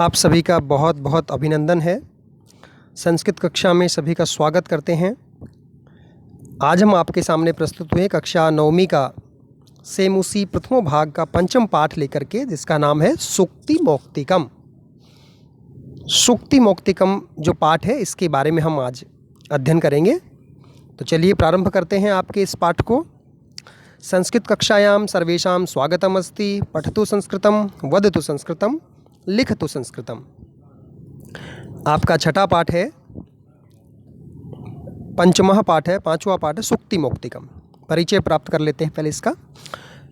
आप सभी का बहुत बहुत अभिनंदन है। संस्कृत कक्षा में सभी का स्वागत करते हैं। आज हम आपके सामने प्रस्तुत हुए कक्षा 9वीं का सेम उसी प्रथम भाग का पंचम पाठ लेकर के, जिसका नाम है सूक्ति मौक्तिकम। सूक्ति मौक्तिकम जो पाठ है, इसके बारे में हम आज अध्ययन करेंगे। तो चलिए प्रारंभ करते हैं आपके इस पाठ को। संस्कृत कक्षायां सर्वेषां स्वागतम अस्ति। पठतु संस्कृतम, वदतु संस्कृतम, लिखतु संस्कृतम। आपका छठा पाठ है, पंचमः पाठ है, पांचवा पाठ है सूक्ति मौक्तिकम। परिचय प्राप्त कर लेते हैं पहले इसका।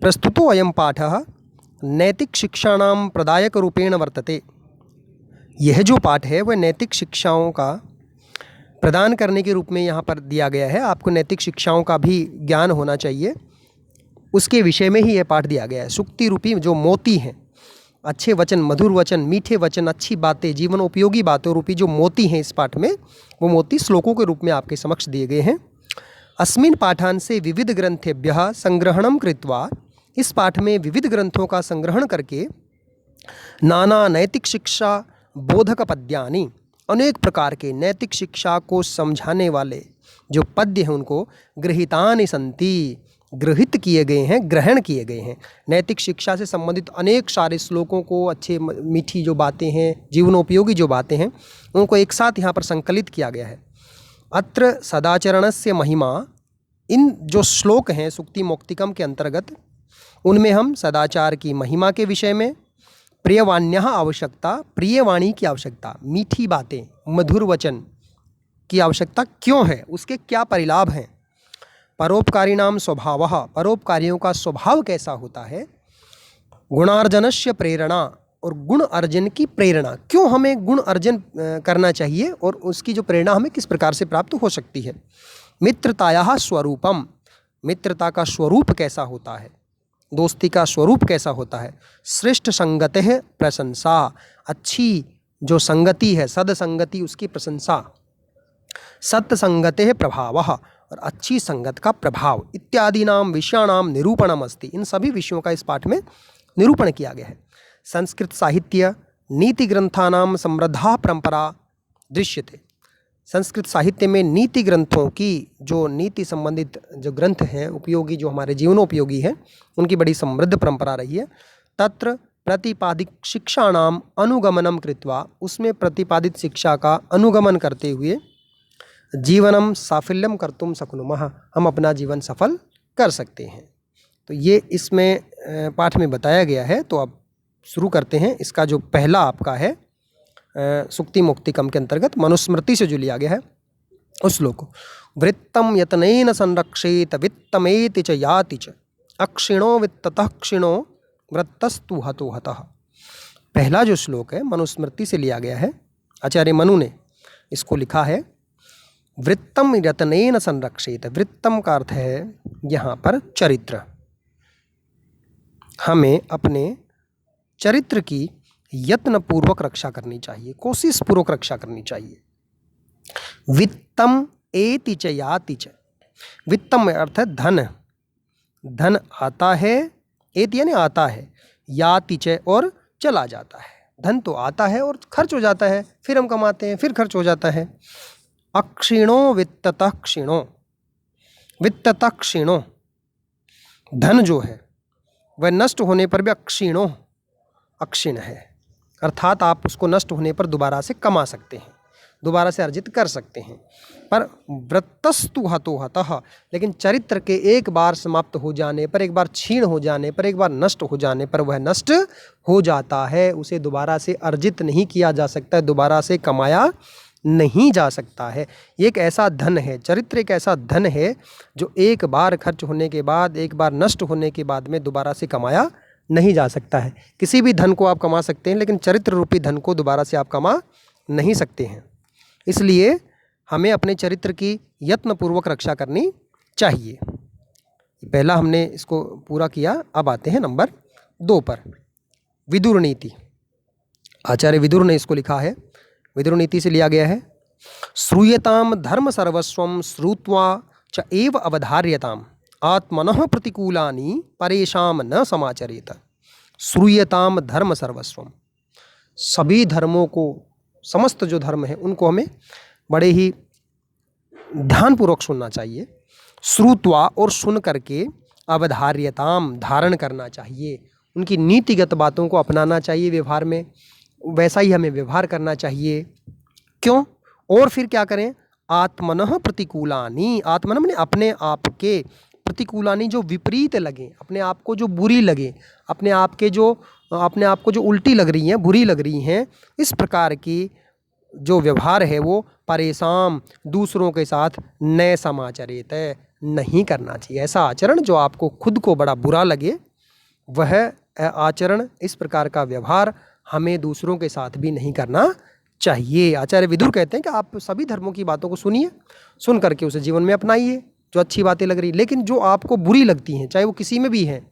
प्रस्तुतो अयं पाठः नैतिक शिक्षाणां प्रदायक रूपेण वर्तते। यह जो पाठ है वह नैतिक शिक्षाओं का प्रदान करने के रूप में यहाँ पर दिया गया है। आपको नैतिक शिक्षाओं का भी ज्ञान होना चाहिए, उसके विषय में ही यह पाठ दिया गया है। सूक्ति रूपी जो मोती हैं, अच्छे वचन, मधुर वचन, मीठे वचन, अच्छी बातें, जीवन उपयोगी बातों रूपी जो मोती हैं इस पाठ में, वो मोती श्लोकों के रूप में आपके समक्ष दिए गए हैं। अस्मिन् पाठांसे विविध ग्रंथेभ्यः संग्रहणं कृत्वा, इस पाठ में विविध ग्रंथों का संग्रहण करके नाना नैतिक शिक्षा बोधक पद्यानि, अनेक प्रकार के नैतिक शिक्षा को समझाने वाले जो पद्य हैं उनको गृहीतानि सन्ति, गृहित किए गए हैं, ग्रहण किए गए हैं। नैतिक शिक्षा से संबंधित अनेक सारे श्लोकों को, अच्छे मीठी जो बातें हैं, जीवनोपयोगी जो बातें हैं, उनको एक साथ यहाँ पर संकलित किया गया है। अत्र सदाचरणस्य महिमा, इन जो श्लोक हैं सूक्ति मौक्तिकम के अंतर्गत, उनमें हम सदाचार की महिमा के विषय में, प्रियवाण्यः आवश्यकता, प्रियवाणी की आवश्यकता, मीठी बातें, मधुर वचन की आवश्यकता क्यों है, उसके क्या परिलाभ हैं, परोपकारिणां स्वभावः, परोपकारियों का स्वभाव कैसा होता है, गुणार्जनस्य प्रेरणा, और गुण अर्जन की प्रेरणा, क्यों हमें गुण अर्जन करना चाहिए और उसकी जो प्रेरणा हमें किस प्रकार से प्राप्त हो सकती है। मित्रतायाः स्वरूपम, मित्रता का स्वरूप कैसा होता है, दोस्ती का स्वरूप कैसा होता है। श्रेष्ठ संगतिः प्रशंसा, अच्छी जो संगति है, सदसंगति, उसकी प्रशंसा। सत्संगतिः प्रभावः, और अच्छी संगत का प्रभाव। इत्यादि नाम विषयाणाम निरूपणम अस्ति, इन सभी विषयों का इस पाठ में निरूपण किया गया है। संस्कृत साहित्य नीति ग्रंथानाम समृद्धा परंपरा दृश्यते। संस्कृत साहित्य में नीति ग्रंथों की, जो नीति संबंधित जो ग्रंथ हैं, उपयोगी, जो हमारे जीवनोपयोगी हैं, उनकी बड़ी समृद्ध परंपरा रही है। तत्र प्रतिपादित शिक्षाणाम अनुगमनम कृत्वा, उसमें प्रतिपादित शिक्षा का अनुगमन करते हुए जीवनम साफल्यम कर्तुम शक्नुमः, हम अपना जीवन सफल कर सकते हैं। तो ये इसमें पाठ में बताया गया है। तो अब शुरू करते हैं। इसका जो पहला आपका है सूक्ति मौक्तिकम के अंतर्गत मनुस्मृति से जो लिया गया है उस श्लोक को। वृत्तम यतनेन संरक्षेत वित्तमेति च याति च, अक्षिणो वित्ततः क्षिणो वृत्तस्तु हतो हतः। पहला जो श्लोक है मनुस्मृति से लिया गया है, आचार्य मनु ने इसको लिखा है। वृत्तम यतनेन संरक्षेत, वृत्तम का अर्थ है यहाँ पर चरित्र। हमें अपने चरित्र की यत्नपूर्वक रक्षा करनी चाहिए, कोशिश पूर्वक रक्षा करनी चाहिए। वित्तम एति च याति च, वित्तम अर्थ है धन, धन आता है, एति यानी आता है, याति च और चला जाता है। धन तो आता है और खर्च हो जाता है, फिर हम कमाते हैं, फिर खर्च हो जाता है। अक्षिणो वित्ततः क्षिणो, वित्ततः क्षिणो, धन जो है वह नष्ट होने पर भी अक्षिणो, अक्षीण है, अर्थात आप उसको नष्ट होने पर दोबारा से कमा सकते हैं, दोबारा से अर्जित कर सकते हैं। पर वृत्तस्तु हतो हतः, लेकिन चरित्र के एक बार समाप्त हो जाने पर, एक बार क्षीण हो जाने पर, एक बार नष्ट हो जाने पर वह नष्ट हो जाता है, उसे दोबारा से अर्जित नहीं किया जा सकता है, दोबारा से कमाया नहीं जा सकता है। ये एक ऐसा धन है, चरित्र एक ऐसा धन है जो एक बार खर्च होने के बाद, एक बार नष्ट होने के बाद में दोबारा से कमाया नहीं जा सकता है। किसी भी धन को आप कमा सकते हैं, लेकिन चरित्र रूपी धन को दोबारा से आप कमा नहीं सकते हैं। इसलिए हमें अपने चरित्र की यत्नपूर्वक रक्षा करनी चाहिए। पहला हमने इसको पूरा किया। अब आते हैं नंबर 2 पर, विदुर नीति। आचार्य विदुर ने इसको लिखा है, विदुर नीति से लिया गया है। श्रूयताम धर्म सर्वस्वम श्रुत्वा च एव अवधार्यताम, आत्मनः प्रतिकूलानि परेषाम न समाचरेत। श्रूयताम धर्म सर्वस्वम, सभी धर्मों को, समस्त जो धर्म है उनको हमें बड़े ही ध्यानपूर्वक सुनना चाहिए। श्रुत्वा और सुन करके अवधार्यताम धारण करना चाहिए, उनकी नीतिगत बातों को अपनाना चाहिए व्यवहार में, वैसा ही हमें व्यवहार करना चाहिए। क्यों? और फिर क्या करें? आत्मनः प्रतिकूलानि, आत्मनः माने अपने आप के, प्रतिकूलानि जो विपरीत लगे, अपने आप को जो बुरी लगे, अपने आप को जो उल्टी लग रही हैं, बुरी लग रही हैं, इस प्रकार की जो व्यवहार है वो परेशान दूसरों के साथ न समाचरित नहीं करना चाहिए। ऐसा आचरण जो आपको खुद को बड़ा बुरा लगे, वह आचरण, इस प्रकार का व्यवहार हमें दूसरों के साथ भी नहीं करना चाहिए। आचार्य विदुर कहते हैं कि आप सभी धर्मों की बातों को सुनिए, सुन करके उसे जीवन में अपनाइए जो अच्छी बातें लग रही, लेकिन जो आपको बुरी लगती हैं, चाहे वो किसी में भी हैं,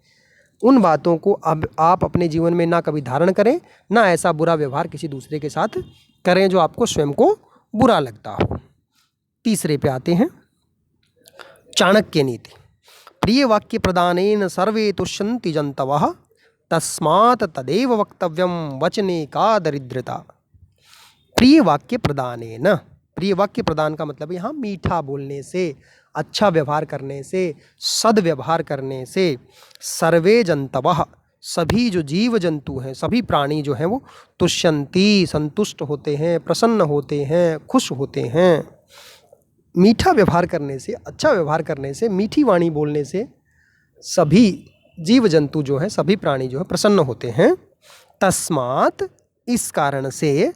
उन बातों को अब आप अपने जीवन में ना कभी धारण करें, ना ऐसा बुरा व्यवहार किसी दूसरे के साथ करें जो आपको स्वयं को बुरा लगता हो। तीसरे पे आते हैं, चाणक्य नीति। प्रिय वाक्य प्रदानेन सर्वे तुष्यन्ति जन्तवः तस्मात् तदेव वक्तव्यम वचने का दरिद्रता। प्रिय वाक्य प्रदानेन, प्रिय वाक्य प्रदान का मतलब यहाँ मीठा बोलने से, अच्छा व्यवहार करने से, सद्व्यवहार करने से, सर्वे जंतवः सभी जो जीव जंतु हैं, सभी प्राणी जो हैं वो तुष्यन्ति संतुष्ट होते हैं, प्रसन्न होते हैं, खुश होते हैं। मीठा व्यवहार करने से, अच्छा व्यवहार करने से, मीठी वाणी बोलने से सभी जीव जंतु जो हैं, सभी प्राणी जो है प्रसन्न होते हैं। तस्मात् इस कारण से,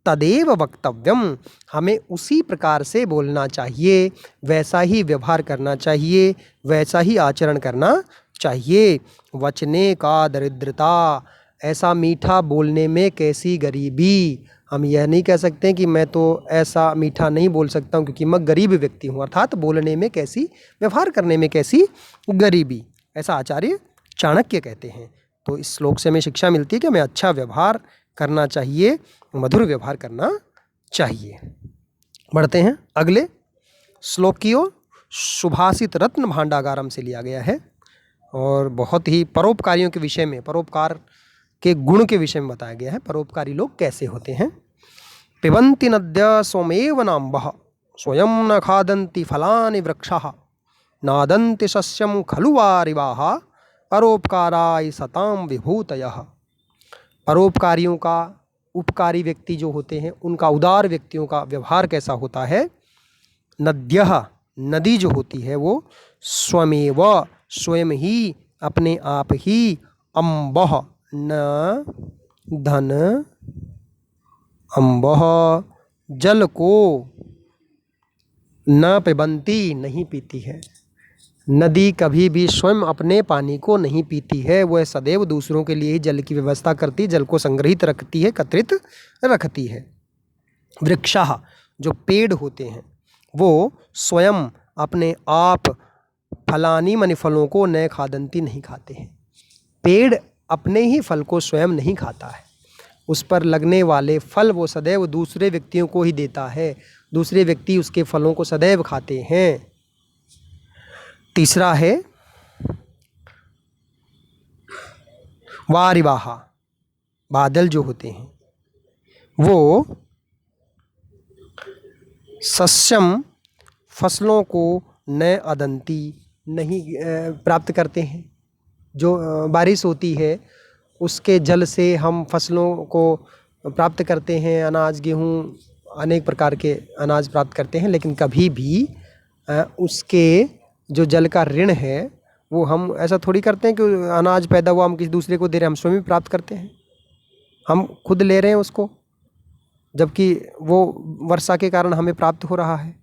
तदेव वक्तव्यम हमें उसी प्रकार से बोलना चाहिए, वैसा ही व्यवहार करना चाहिए, वैसा ही आचरण करना चाहिए। वचने का दरिद्रता, ऐसा मीठा बोलने में कैसी गरीबी। हम यह नहीं कह सकते कि मैं तो ऐसा मीठा नहीं बोल सकता हूँ क्योंकि मैं गरीब व्यक्ति हूँ, अर्थात बोलने में कैसी, व्यवहार करने में कैसी गरीबी, ऐसा आचार्य चाणक्य कहते हैं। तो इस श्लोक से हमें शिक्षा मिलती है कि हमें अच्छा व्यवहार करना चाहिए, मधुर व्यवहार करना चाहिए। बढ़ते हैं अगले श्लोक की ओर। सुभाषित रत्न भांडागारम से लिया गया है और बहुत ही परोपकारियों के विषय में, परोपकार के गुण के विषय में बताया गया है। परोपकारी लोग कैसे होते हैं? पिबन्ति नद्यः स्वमेव नाम्भः स्वयं न खादन्ति फलानि वृक्षाः नादन्ति सस्यं खलु वारिवाः परोपकाराय सतां विभूतयः। परोपकारियों का, उपकारी व्यक्ति जो होते हैं, उनका, उदार व्यक्तियों का व्यवहार कैसा होता है? नद्यः नदी जो होती है वो स्वमेव स्वयं ही, अपने आप ही, अम्बः न धन अम्बः जल को, न पिबन्ति नहीं पीती है। नदी कभी भी स्वयं अपने पानी को नहीं पीती है, वह सदैव दूसरों के लिए ही जल की व्यवस्था करती, जल को संग्रहित रखती है, एकत्रित रखती है। वृक्षाः जो पेड़ होते हैं वो स्वयं अपने आप फलानी माने फलों को न खादंती नहीं खाते हैं। पेड़ अपने ही फल को स्वयं नहीं खाता है, उस पर लगने वाले फल वो सदैव दूसरे व्यक्तियों को ही देता है, दूसरे व्यक्ति उसके फलों को सदैव खाते हैं। तीसरा है वारिवाह, बादल जो होते हैं वो सस्यम फसलों को न अदंती नहीं प्राप्त करते हैं। जो बारिश होती है उसके जल से हम फसलों को प्राप्त करते हैं, अनाज, गेहूँ, अनेक प्रकार के अनाज प्राप्त करते हैं, लेकिन कभी भी उसके जो जल का ऋण है वो हम ऐसा थोड़ी करते हैं कि अनाज पैदा हुआ हम किसी दूसरे को दे रहे हैं, हम स्वयं भी प्राप्त करते हैं, हम खुद ले रहे हैं उसको, जबकि वो वर्षा के कारण हमें प्राप्त हो रहा है।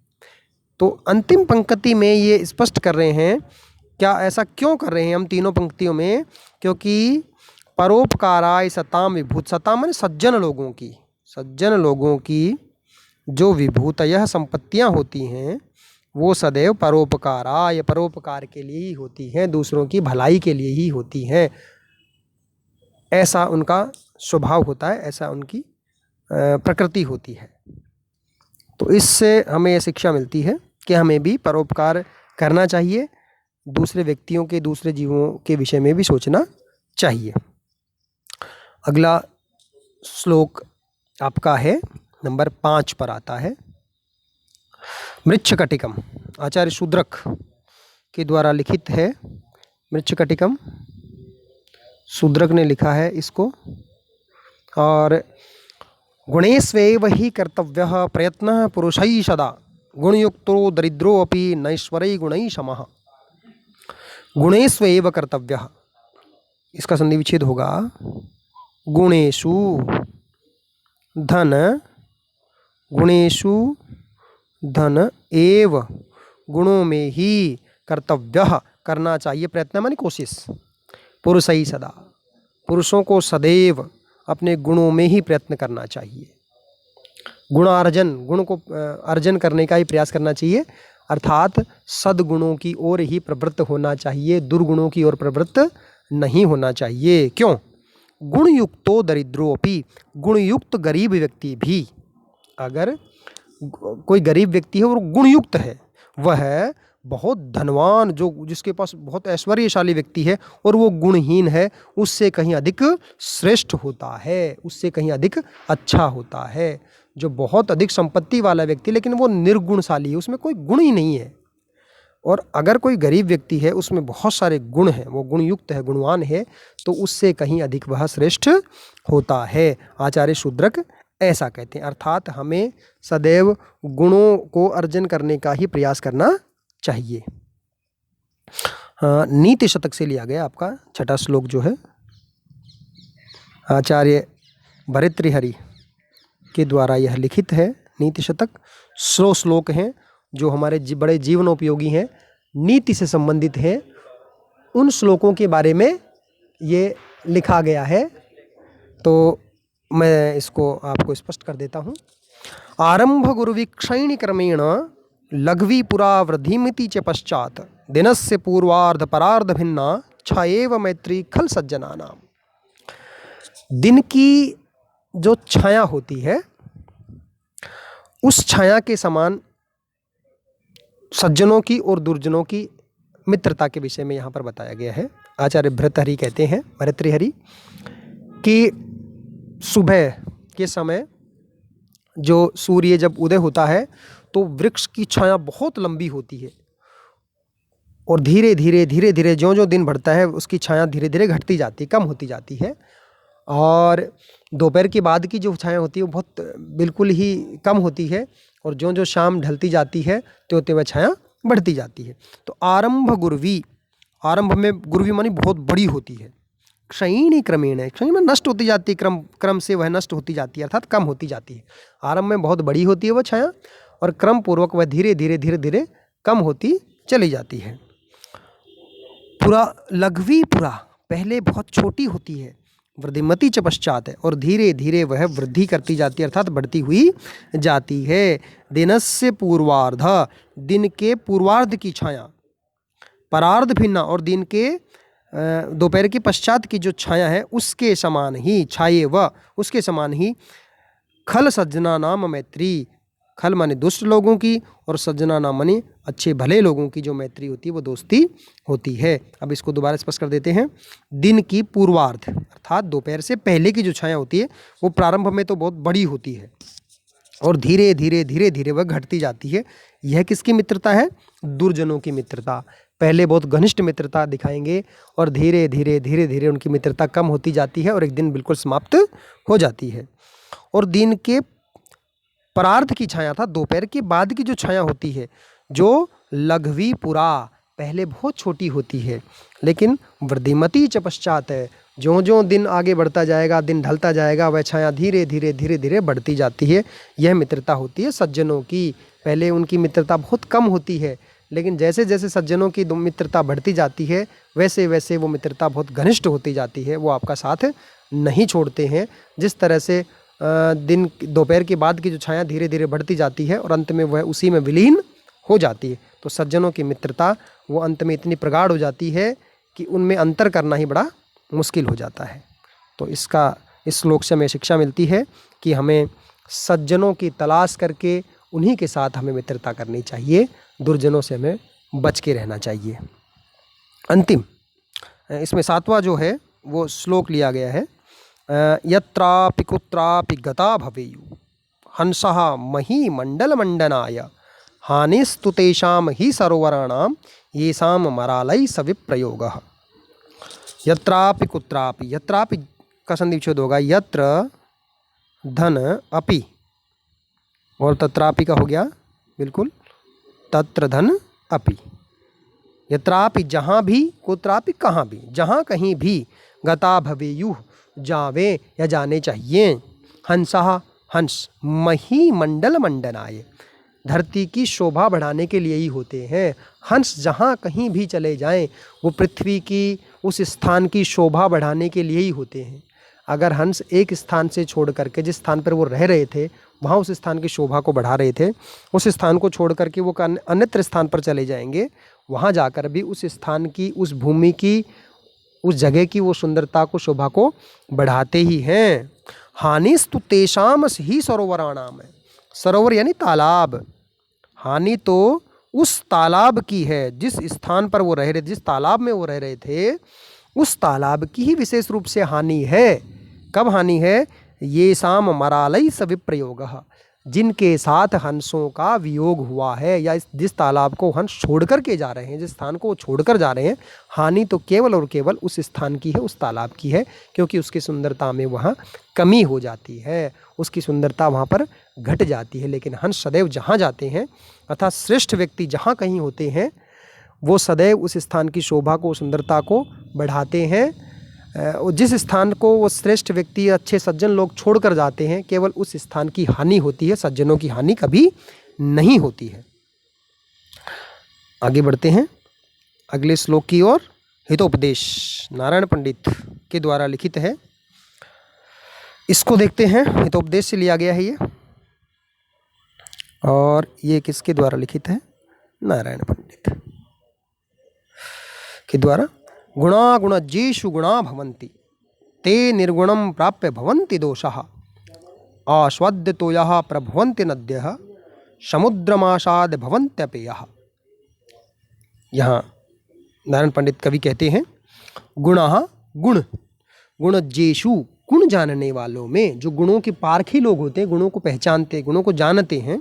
तो अंतिम पंक्ति में ये स्पष्ट कर रहे हैं, क्या ऐसा क्यों कर रहे हैं हम तीनों पंक्तियों में? क्योंकि परोपकाराय सताम विभूत, सताम माने सज्जन लोगों की, सज्जन लोगों की जो विभूतयः संपत्तियां होती हैं वो सदैव परोपकाराय, परोपकार के लिए ही होती हैं, दूसरों की भलाई के लिए ही होती हैं। ऐसा उनका स्वभाव होता है, ऐसा उनकी प्रकृति होती है। तो इससे हमें ये शिक्षा मिलती है कि हमें भी परोपकार करना चाहिए, दूसरे व्यक्तियों के, दूसरे जीवों के विषय में भी सोचना चाहिए। अगला श्लोक आपका है नंबर 5 पर आता है। मृच्छकटिकम आचार्य शूद्रक के द्वारा लिखित है। मृच्छकटिकम शूद्रक ने लिखा है इसको। और गुणेष्वेव हि कर्तव्यः प्रयत्नः पुरुषैः सदा गुणयुक्तो दरिद्रोऽपि नैश्वरै गुणैः समः। गुणेष्वेव कर्तव्यः, इसका संधि विच्छेद होगा गुणेषु धन, गुणेषु धन एव, गुणों में ही कर्तव्यः करना चाहिए, प्रयत्न माने कोशिश, पुरुषैः सदा, पुरुषों को सदैव अपने गुणों में ही प्रयत्न करना चाहिए। गुणार्जन, गुण को अर्जन करने का ही प्रयास करना चाहिए, अर्थात सद्गुणों की ओर ही प्रवृत्त होना चाहिए, दुर्गुणों की ओर प्रवृत्त नहीं होना चाहिए। क्यों? गुणयुक्तो दरिद्रोपि, गुणयुक्त गरीब व्यक्ति भी, अगर कोई गरीब व्यक्ति है और गुणयुक्त है, वह बहुत धनवान, जो जिसके पास बहुत ऐश्वर्यशाली व्यक्ति है और वो गुणहीन है, उससे कहीं अधिक श्रेष्ठ होता है, उससे कहीं अधिक अच्छा होता है। जो बहुत अधिक संपत्ति वाला व्यक्ति लेकिन वो निर्गुणशाली है, उसमें कोई गुण ही नहीं है, और अगर कोई गरीब व्यक्ति है उसमें बहुत सारे गुण हैं, वो गुणयुक्त है, गुणवान है, तो उससे कहीं अधिक वह श्रेष्ठ होता है। आचार्य शूद्रक ऐसा कहते हैं। अर्थात हमें सदैव गुणों को अर्जन करने का ही प्रयास करना चाहिए। नीति शतक से लिया गया आपका 6वां श्लोक जो है, आचार्य भर्तृहरि के द्वारा यह लिखित है। नीति शतक 100 श्लोक हैं जो हमारे बड़े जीवनोपयोगी हैं, नीति से संबंधित हैं। उन श्लोकों के बारे में ये लिखा गया है, तो मैं इसको आपको स्पष्ट कर देता हूँ। आरंभ गुरुवीक्षैणी क्रमेण लघ्वी पुरा वृद्धिमिति च पश्चात दिनस्य पूर्वार्ध परार्ध भिन्ना छ एव मैत्री खल सज्जनानाम। दिन की जो छाया होती है, उस छाया के समान सज्जनों की और दुर्जनों की मित्रता के विषय में यहाँ पर बताया गया है। आचार्य भर्तृहरि कहते हैं, भर्तृहरि, कि सुबह के समय जो सूर्य जब उदय होता है तो वृक्ष की छाया बहुत लंबी होती है, और धीरे धीरे ज्यों-ज्यों दिन बढ़ता है उसकी छाया धीरे धीरे घटती जाती, कम होती जाती है। और दोपहर के बाद की जो छाया होती है वो बहुत बिल्कुल ही कम होती है, और ज्यों-ज्यों शाम ढलती जाती है त्यों-त्यों वह छाया बढ़ती जाती है। तो आरंभ गुरवी, आरंभ में गुरवी मानी बहुत बड़ी होती है। क्षयिणी क्रमेण, क्षयिणी में नष्ट होती जाती है, क्रम से वह नष्ट होती जाती है, अर्थात कम होती जाती है। आरंभ में बहुत बड़ी होती है वह छाया, और क्रम पूर्वक वह धीरे धीरे कम होती चली जाती है। पुरा, लघ्वी पुरा, पहले बहुत छोटी होती है, वृद्धिमति च पश्चात है, और धीरे धीरे वह वृद्धि करती जाती है, अर्थात बढ़ती हुई जाती है। दिनस्य पूर्वार्ध, दिन के पूर्वार्ध की छाया, परार्ध भिन्ना, और दिन के दोपहर के पश्चात की जो छाया है उसके समान ही, छाये व उसके समान ही, खल सज्जना नाम मैत्री, खल माने दुष्ट लोगों की, और सज्जना नाम माने अच्छे भले लोगों की जो मैत्री होती है वो दोस्ती होती है। अब इसको दोबारा स्पष्ट कर देते हैं। दिन की पूर्वार्ध अर्थात दोपहर से पहले की जो छाया होती है वो प्रारंभ में तो बहुत बड़ी होती है, और धीरे धीरे वह घटती जाती है। यह किसकी मित्रता है? दुर्जनों की मित्रता। पहले बहुत घनिष्ठ मित्रता दिखाएंगे, और धीरे धीरे उनकी मित्रता कम होती जाती है, और एक दिन बिल्कुल समाप्त हो जाती है। और दिन के परार्ध की छाया था, दोपहर के बाद की जो छाया होती है, जो लघ्वी पुरा, पहले बहुत छोटी होती है, लेकिन वृद्धिमती च पश्चात है, ज्यों-ज्यों दिन आगे बढ़ता जाएगा, दिन ढलता जाएगा, वह छाया धीरे धीरे बढ़ती जाती है। यह मित्रता होती है सज्जनों की। पहले उनकी मित्रता बहुत कम होती है, लेकिन जैसे जैसे सज्जनों की मित्रता बढ़ती जाती है वैसे वैसे वो मित्रता बहुत घनिष्ठ होती जाती है, वो आपका साथ नहीं छोड़ते हैं। जिस तरह से दिन दोपहर के बाद की जो छाया धीरे धीरे बढ़ती जाती है और अंत में वह उसी में विलीन हो जाती है, तो सज्जनों की मित्रता वो अंत में इतनी प्रगाढ़ हो जाती है कि उनमें अंतर करना ही बड़ा मुश्किल हो जाता है। तो इस श्लोक से हमें शिक्षा मिलती है कि हमें सज्जनों की तलाश करके उन्हीं के साथ हमें मित्रता करनी चाहिए, दुर्जनों से हमें बच के रहना चाहिए। अंतिम इसमें 7वां जो है वो श्लोक लिया गया है, यत्रापि कुत्रापि गता भवेयुः हंसः महीमण्डलमण्डनाय हानिस्तु तेषां हि सरोवराणां येषां मरालय सविप्रयोगः। यत्रापि कुत्रापि, यत्रापि का संधि विच्छेद होगा, यत्र धन अपि और तत्रापि का हो गया बिल्कुल, तत्र धन अपि। यत्रापि जहाँ भी, कुत्रापि कहाँ भी, जहाँ कहीं भी, गता भवेयुः जावे या जाने चाहिए, हंसः हंस, महीमण्डल मंडनाय धरती की शोभा बढ़ाने के लिए ही होते हैं। हंस जहाँ कहीं भी चले जाएं वो पृथ्वी की उस स्थान की शोभा बढ़ाने के लिए ही होते हैं। अगर हंस एक स्थान से छोड़ करके जिस स्थान पर वो रह रहे थे वहाँ उस स्थान की शोभा को बढ़ा रहे थे, उस स्थान को छोड़ करके वो अन्यत्र स्थान पर चले जाएंगे, वहाँ जाकर भी उस स्थान की, उस भूमि की, उस जगह की वो सुंदरता को, शोभा को बढ़ाते ही हैं। हानिस्तु तेषां ही सरोवराणाम है, सरोवर यानी तालाब, हानि तो उस तालाब की है जिस स्थान पर वो रह रहे, जिस तालाब में वो रह रहे थे उस तालाब की ही विशेष रूप से हानि है। कब हानि है? ये शाम मरालय सविप्रयोगः, जिनके साथ हंसों का वियोग हुआ है, या जिस तालाब को हंस छोड़ कर के जा रहे हैं, जिस स्थान को वो छोड़ कर जा रहे हैं, हानि तो केवल और केवल उस स्थान की है, उस तालाब की है, क्योंकि उसकी सुंदरता में वहाँ कमी हो जाती है, उसकी सुंदरता वहाँ पर घट जाती है। लेकिन हंस सदैव जहाँ जाते हैं, अर्थात श्रेष्ठ व्यक्ति जहाँ कहीं होते हैं, वो सदैव उस स्थान की शोभा को, सुंदरता को बढ़ाते हैं। जिस स्थान को वो श्रेष्ठ व्यक्ति, अच्छे सज्जन लोग छोड़ कर जाते हैं, केवल उस स्थान की हानि होती है, सज्जनों की हानि कभी नहीं होती है। आगे बढ़ते हैं अगले श्लोक की ओर। हितोपदेश नारायण पंडित के द्वारा लिखित है, इसको देखते हैं। हितोपदेश से लिया गया है ये, और ये किसके द्वारा लिखित है? नारायण पंडित के द्वारा। गुणा गुणज्येषु गुणा भवन्ति ते निर्गुणं प्राप्य भवन्ति दोषः आस्वाद्यतो यः प्रभवन्ति नद्यः समुद्रमासाद भवन्त्यपेयः। यहाँ नारायण पंडित कवि कहते हैं, गुणः गुण, गुणज्येषु गुण जानने वालों में, जो गुणों के पारखी लोग होते हैं, गुणों को पहचानते, गुणों को जानते हैं,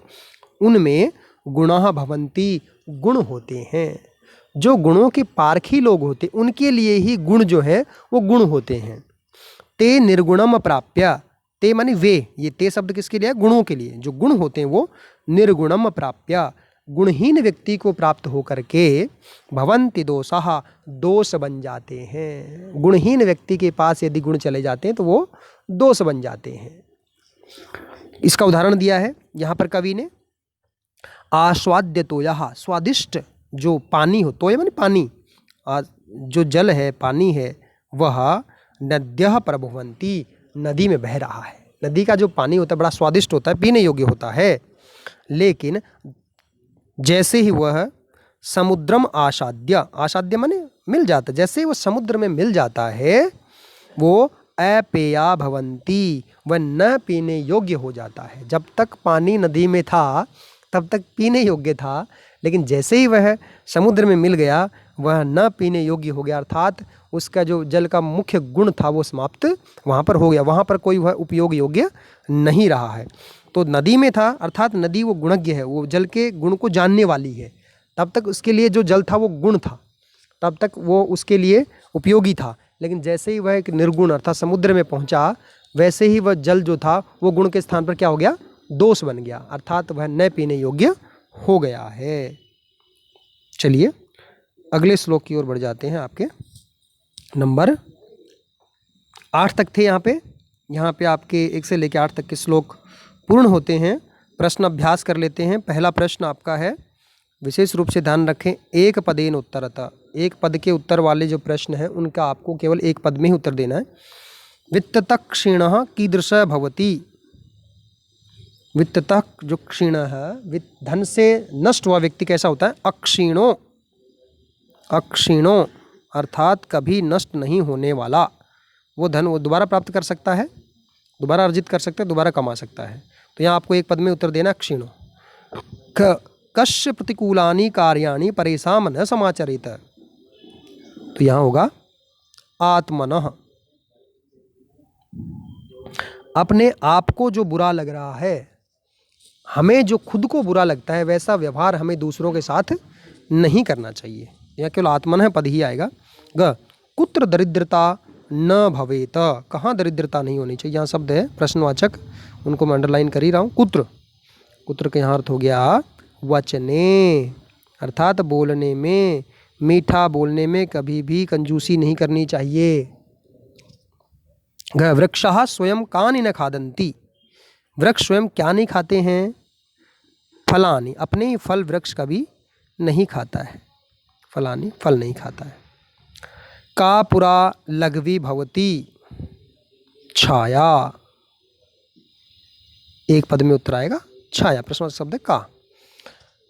उनमें गुणः भवन्ति, गुण होते हैं। जो गुणों के पारखी लोग होते हैं उनके लिए ही गुण जो है वो गुण होते हैं। ते निर्गुणम प्राप्य, ते माने वे, ये ते शब्द किसके लिए है? गुणों के लिए। जो गुण होते हैं वो निर्गुणम प्राप्य, गुणहीन व्यक्ति को प्राप्त होकर के भवन्ति दोषः, दोष बन जाते हैं। गुणहीन व्यक्ति के पास यदि गुण चले जाते हैं तो वो दोष बन जाते हैं। इसका उदाहरण दिया है यहाँ पर कवि ने। आस्वाद्य तोयः, स्वादिष्ट जो पानी हो, तोय माने पानी, जो जल है, पानी है, वह नद्यः प्रभवन्ति, नदी में बह रहा है। नदी का जो पानी होता है बड़ा स्वादिष्ट होता है, पीने योग्य होता है, लेकिन जैसे ही वह समुद्रम आसाद्य, आसाद्य माने मिल जाता, जैसे ही वह समुद्र में मिल जाता है वो अपेया भवन्ति, वह न पीने योग्य हो जाता है। जब तक पानी नदी में था तब तक पीने योग्य था, लेकिन जैसे ही वह समुद्र में मिल गया वह न पीने योग्य हो गया, अर्थात उसका जो जल का मुख्य गुण था वो समाप्त वहाँ पर हो गया, वहाँ पर कोई वह उपयोग योग्य नहीं रहा है। तो नदी में था, अर्थात नदी वो गुणज्ञ है, वो जल के गुण को जानने वाली है, तब तक उसके लिए जो जल था वो गुण था, तब तक वो उसके लिए उपयोगी था। लेकिन जैसे ही वह एक निर्गुण अर्थात समुद्र में पहुँचा, वैसे ही वह जल जो था वो गुण के स्थान पर क्या हो गया? दोष बन गया, अर्थात वह न पीने योग्य हो गया है। चलिए अगले श्लोक की ओर बढ़ जाते हैं। आपके नंबर 8 तक थे यहाँ पे आपके 1 से लेकर 8 तक के श्लोक पूर्ण होते हैं। प्रश्न अभ्यास कर लेते हैं। पहला प्रश्न आपका है, विशेष रूप से ध्यान रखें, एक पदेन उत्तरतः, एक पद के उत्तर वाले जो प्रश्न हैं उनका आपको केवल एक पद में ही उत्तर देना है। वित्ततः क्षीणः कीदृशः भवति, वित्ततः जो क्षीण है, धन से नष्ट हुआ व्यक्ति कैसा होता है? अक्षीणो, अक्षीणो अर्थात कभी नष्ट नहीं होने वाला। वो धन वो दोबारा प्राप्त कर सकता है, दोबारा अर्जित कर सकता है, दोबारा कमा सकता है। तो यहाँ आपको एक पद में उत्तर देना क्षीणो। कस्य प्रतिकूलानि कार्याणि परेषां न समाचरेत, तो यहाँ होगा आत्मनः। अपने आप को जो बुरा लग रहा है, हमें जो खुद को बुरा लगता है, वैसा व्यवहार हमें दूसरों के साथ नहीं करना चाहिए। यह केवल आत्मनः पद ही आएगा। ग कुत्र दरिद्रता न भवेत, कहाँ दरिद्रता नहीं होनी चाहिए। यहाँ शब्द है प्रश्नवाचक, उनको मैं अंडरलाइन कर ही रहा हूँ। कुत्र, कुत्र का यहाँ अर्थ हो गया वचने, अर्थात बोलने में, मीठा बोलने में कभी भी कंजूसी नहीं करनी चाहिए। ग वृक्षः स्वयं कानि न खादन्ति, वृक्ष स्वयं क्या नहीं खाते हैं। फलानि, अपने ही फल वृक्ष कभी नहीं खाता है, फलानि फल नहीं खाता है। का पुरा लघवी भवती, छाया, एक पद में उत्तर आएगा छाया, प्रश्नवाचक शब्द है का।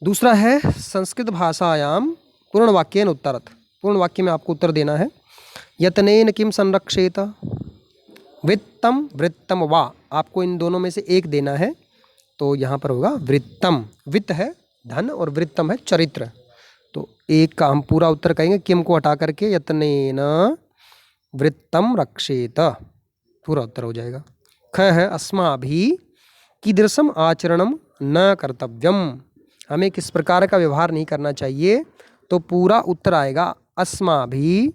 दूसरा है संस्कृत भाषायाम पूर्ण वाक्येन उत्तरत, पूर्ण वाक्य में आपको उत्तर देना है। यत्नेन किम संरक्षेत, वित्तम वृत्तम वा, आपको इन दोनों में से एक देना है, तो यहाँ पर होगा वृत्तम। वित्त है धन और वृत्तम है चरित्र, तो एक का हम पूरा उत्तर कहेंगे किम को हटा करके, यत्नेन वृत्तम रक्षेत, पूरा उत्तर हो जाएगा। ख है अस्माभिः कीदृशम आचरणम न कर्तव्यम, हमें किस प्रकार का व्यवहार नहीं करना चाहिए, तो पूरा उत्तर आएगा अस्माभिः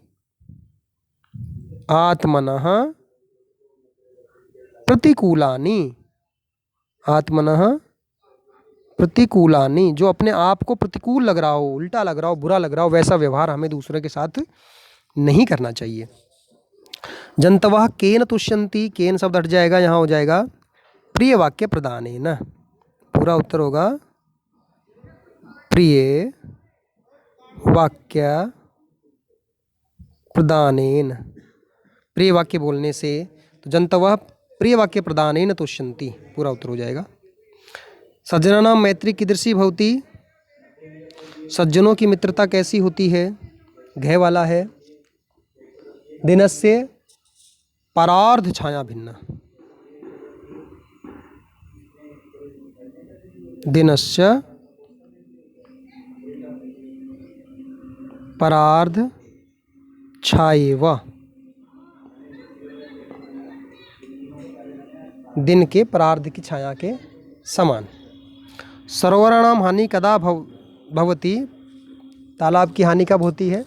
आत्मनः प्रतिकूलानि, आत्मनः प्रतिकूलानि, जो अपने आप को प्रतिकूल लग रहा हो, उल्टा लग रहा हो, बुरा लग रहा हो, वैसा व्यवहार हमें दूसरे के साथ नहीं करना चाहिए। जंतवः केन तुष्यन्ति, केन शब्द हट जाएगा, यहाँ हो जाएगा प्रिय वाक्य प्रदानेन, पूरा उत्तर होगा प्रिय वाक्य प्रदानेन, प्रिय वाक्य बोलने से, तो जंतवः प्रिय वाक्य प्रदानेन तुष्यन्ति, पूरा उत्तर हो जाएगा। सज्जनानां मैत्री कीदृशी भवति, सज्जनों की मित्रता कैसी होती है, घय वाला है। दिनस्य परार्ध छाया भिन्ना, दिनस्य परार्ध छायेव, दिन के परार्ध की छाया के समान। सरोवराणां हानि कदा भवति, तालाब की हानि कब होती है।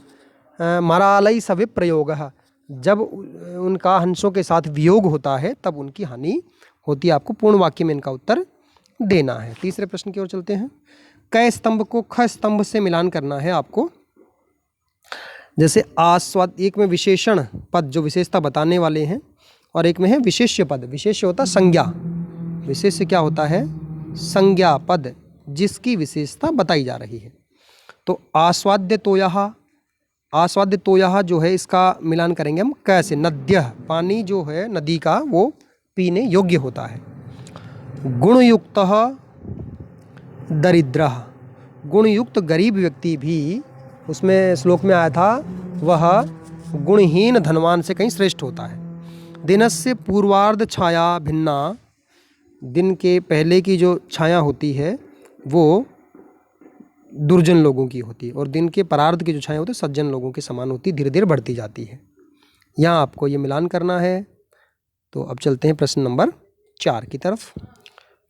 मरालय सविप्रयोगः, जब उनका हंसों के साथ वियोग होता है तब उनकी हानि होती है। आपको पूर्ण वाक्य में इनका उत्तर देना है। तीसरे प्रश्न की ओर चलते हैं। क स्तंभ को ख स्तंभ से मिलान करना है आपको। जैसे आस्वाद, एक में विशेषण पद जो विशेषता बताने वाले हैं, और एक में है विशेष्य पद। विशेष्य होता संज्ञा, विशेष्य क्या होता है, संज्ञा पद जिसकी विशेषता बताई जा रही है। तो आस्वाद्य तोयः, आस्वाद्य तोयः जो है इसका मिलान करेंगे हम कैसे, नद्यः, पानी जो है नदी का वो पीने योग्य होता है। गुणयुक्तः दरिद्रः, गुणयुक्त गरीब व्यक्ति भी, उसमें श्लोक में आया था, वह गुणहीन धनवान से कहीं श्रेष्ठ होता है। दिनस्य पूर्वार्ध छाया भिन्ना, दिन के पहले की जो छाया होती है वो दुर्जन लोगों की होती है, और दिन के परार्ध की जो छाया होती है सज्जन लोगों के समान होती, धीरे धीरे बढ़ती जाती है। यहाँ आपको ये मिलान करना है। तो अब चलते हैं प्रश्न नंबर 4 की तरफ।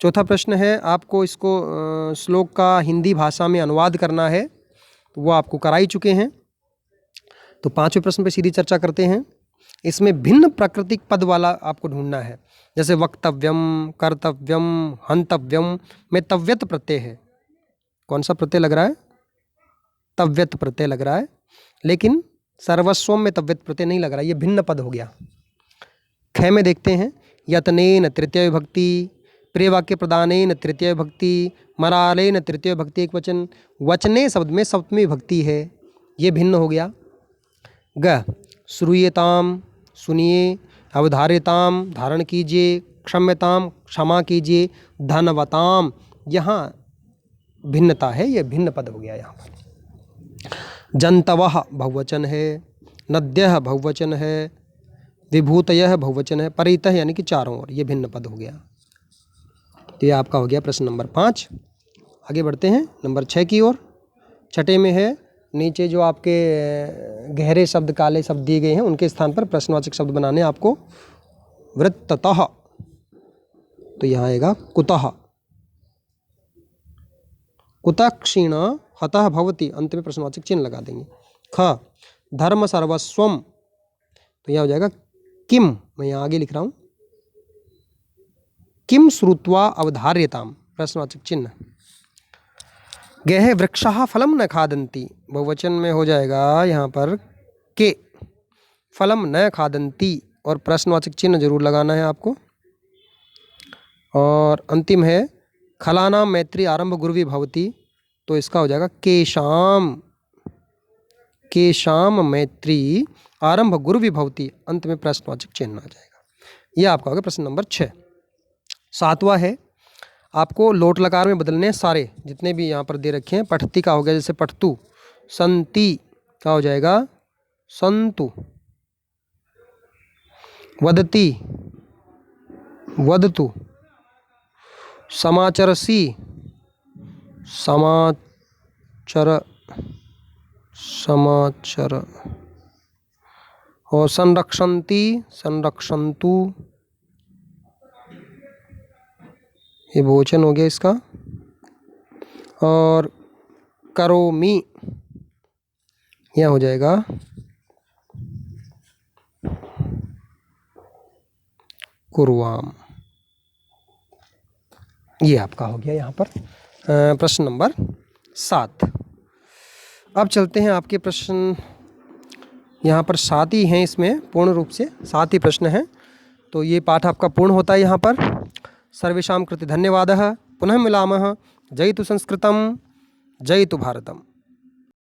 चौथा प्रश्न है, आपको इसको श्लोक का हिंदी भाषा में अनुवाद करना है, तो वो आपको करा ही चुके हैं। तो 5वें प्रश्न पे सीधी चर्चा करते हैं। इसमें भिन्न प्राकृतिक पद वाला आपको ढूंढना है। जैसे वक्तव्यम, कर्तव्यम, हंतव्यम में तव्यत प्रत्यय है। कौन सा प्रत्यय लग रहा है, तव्यत प्रत्यय लग रहा है, लेकिन सर्वस्वम में तव्यत प्रत्यय नहीं लग रहा है, ये भिन्न पद हो गया। ख में देखते हैं, यत्नेन तृतीय विभक्ति, प्रिय वाक्य प्रदानेन तृतीय विभक्ति, मरालेन तृतीय विभक्ति एक वचन, वचने शब्द में सप्तमी विभक्ति है, ये भिन्न हो गया। ग श्रूयताम, सुनिए, अवधार्यताम, धारण कीजिए, क्षम्यताम, क्षमा कीजिए, धनवताम, यहाँ भिन्नता है, यह भिन्न पद हो गया। यहाँ पर जंतवः बहुवचन है, नद्यः बहुवचन है, विभूतयः बहुवचन है, परितः यानी कि चारों ओर, ये भिन्न पद हो गया। तो ये आपका हो गया प्रश्न नंबर 5। आगे बढ़ते हैं नंबर 6 की ओर। छठे में है, नीचे जो आपके गहरे शब्द, काले शब्द दिए गए हैं, उनके स्थान पर प्रश्नवाचक शब्द बनाने आपको। वृत्ततः, तो यहाँ आएगा कुतः। कुतः क्षीण हतः भवति, अंत में प्रश्नवाचक चिन्ह लगा देंगे। ख धर्म सर्वस्वम, तो यहाँ हो जाएगा किम, मैं यहाँ आगे लिख रहा हूँ, किम श्रुत्वा अवधार्यताम, प्रश्नवाचक चिन्ह। गेहे वृक्षाः फलम न खादन्ति, बहुवचन में हो जाएगा यहाँ पर के फलम न खादन्ति, और प्रश्नवाचक चिन्ह जरूर लगाना है आपको। और अंतिम है खलानाम मैत्री आरंभ गुरुवी भवति, तो इसका हो जाएगा केशाम मैत्री आरंभ गुरुवी भवति, अंत में प्रश्नवाचक चिन्ह आ जाएगा। यह आपका हो गया प्रश्न नंबर 6। 7वां है, आपको लोट लकार में बदलने सारे जितने भी यहाँ पर दे रखे हैं। पठती का हो गया जैसे पठतु, संति का हो जाएगा संतु, वदति वदतु, समाचरसि समाचर, और संरक्षन्ति संरक्षन्तु, ये बहुवचन हो गया इसका। और करोमि, यह हो जाएगा कुर्वाम। ये आपका हो गया यहाँ पर प्रश्न नंबर 7। अब चलते हैं आपके प्रश्न, यहाँ पर 7 ही हैं, इसमें पूर्ण रूप से 7 ही प्रश्न हैं। तो ये पाठ आपका पूर्ण होता है यहाँ पर। सर्वेषां कृते धन्यवादः। पुनः मिलामः। जयतु संस्कृतं, जयतु भारतम्।